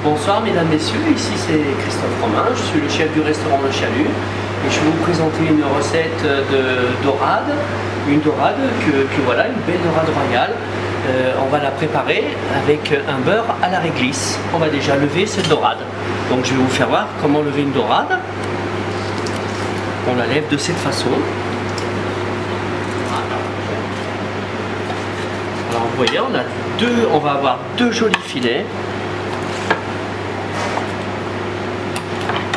Bonsoir mesdames, messieurs, ici c'est Christophe Romain, je suis le chef du restaurant Le Chalut et je vais vous présenter une recette de dorade, une dorade voilà, une belle dorade royale. On va la préparer avec un beurre à la réglisse. On va déjà lever cette dorade. Donc je vais vous faire voir comment lever une dorade. On la lève de cette façon. Alors vous voyez, on va avoir deux jolis filets.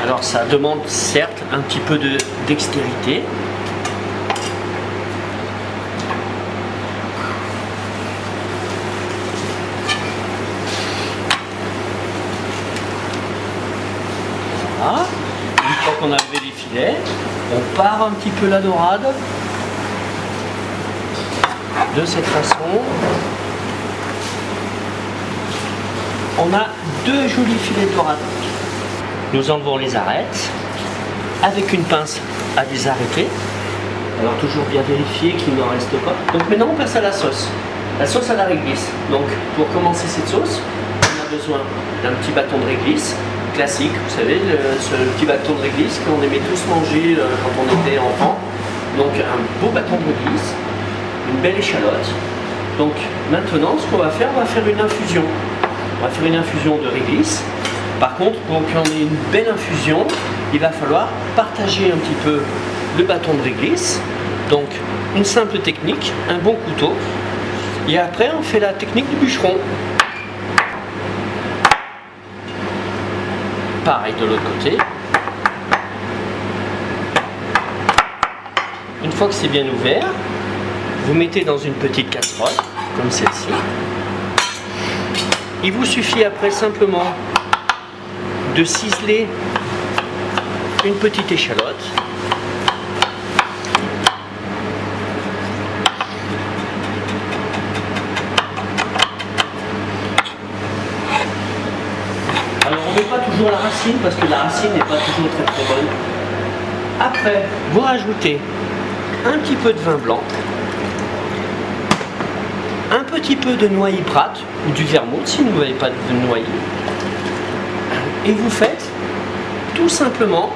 Alors ça demande certes un petit peu de dextérité. Voilà. Une fois qu'on a levé les filets, on part un petit peu la dorade de cette façon. On a deux jolis filets de dorade. Nous enlevons les arêtes avec une pince à les arrêter. Alors toujours bien vérifier qu'il n'en reste pas. Donc maintenant on passe à la sauce à la réglisse. Donc pour commencer cette sauce, on a besoin d'un petit bâton de réglisse classique, vous savez, ce petit bâton de réglisse qu'on aimait tous manger quand on était enfant. Donc un beau bâton de réglisse, une belle échalote. Donc maintenant ce qu'on va faire, on va faire une infusion. On va faire une infusion de réglisse. Par contre, pour qu'on ait une belle infusion, il va falloir partager un petit peu le bâton de réglisse. Donc, une simple technique, un bon couteau. Et après, on fait la technique du bûcheron. Pareil de l'autre côté. Une fois que c'est bien ouvert, vous mettez dans une petite casserole, comme celle-ci. Il vous suffit après simplement de ciseler une petite échalote. Alors on ne met pas toujours la racine parce que la racine n'est pas toujours très bonne. Après, vous rajoutez un petit peu de vin blanc, un petit peu de noyer Prat ou du vermouth si vous n'avez pas de noyer. Et vous faites tout simplement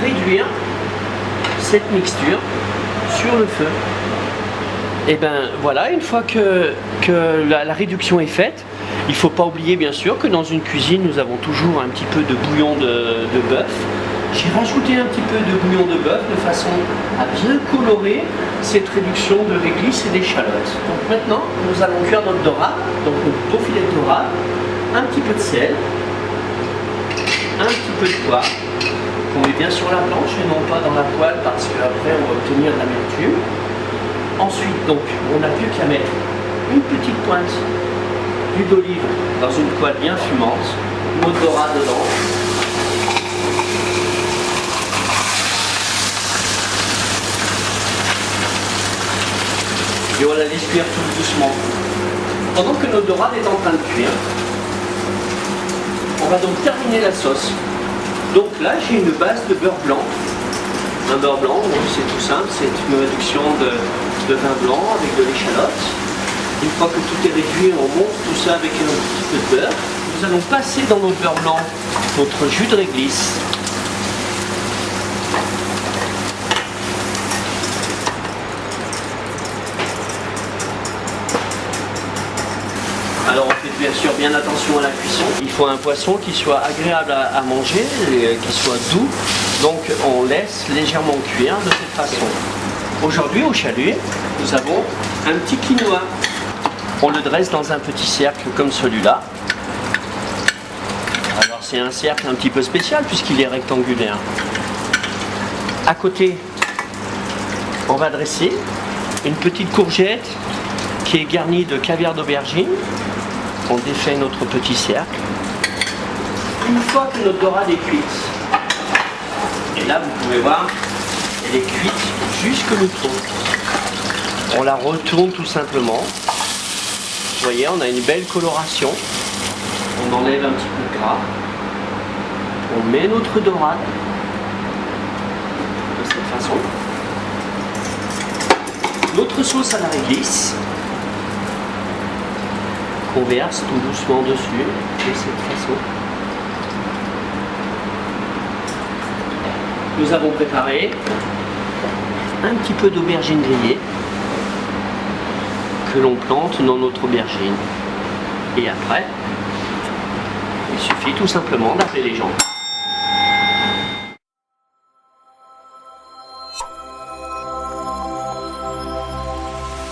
réduire cette mixture sur le feu. Et bien voilà, une fois que la réduction est faite, il ne faut pas oublier bien sûr que dans une cuisine nous avons toujours un petit peu de bouillon de bœuf. J'ai rajouté un petit peu de bouillon de bœuf de façon à bien colorer cette réduction de réglisse et d'échalote. Donc maintenant nous allons cuire notre dorade, donc notre beau filet de dorade, un petit peu de sel, un petit peu de poivre qu'on met bien sur la planche et non pas dans la poêle parce qu'après on va obtenir de l'amertume. Ensuite donc on n'a plus qu'à mettre une petite pointe d'huile d'olive dans une poêle bien fumante, notre dorade dedans. Et on la laisse cuire tout doucement. Pendant que notre dorade est en train de cuire, on va donc terminer la sauce. Donc là, j'ai une base de beurre blanc. Un beurre blanc, c'est tout simple, c'est une réduction de vin blanc avec de l'échalote. Une fois que tout est réduit, on monte tout ça avec un petit peu de beurre. Nous allons passer dans notre beurre blanc notre jus de réglisse. Alors on fait bien sûr bien attention à la cuisson. Il faut un poisson qui soit agréable à manger, et qui soit doux. Donc on laisse légèrement cuire de cette façon. Aujourd'hui au Chalut, nous avons un petit quinoa. On le dresse dans un petit cercle comme celui-là. Alors c'est un cercle un petit peu spécial puisqu'il est rectangulaire. À côté, on va dresser une petite courgette qui est garnie de caviar d'aubergine. On défait notre petit cercle. Une fois que notre dorade est cuite, et là vous pouvez voir, elle est cuite jusque le fond. On la retourne tout simplement. Vous voyez, on a une belle coloration. On enlève un petit peu de gras. On met notre dorade de cette façon. Notre sauce à la réglisse. qu'on verse tout doucement dessus, de cette façon. Nous avons préparé un petit peu d'aubergine grillée que l'on plante dans notre aubergine. Et après, il suffit tout simplement d'appeler les gens.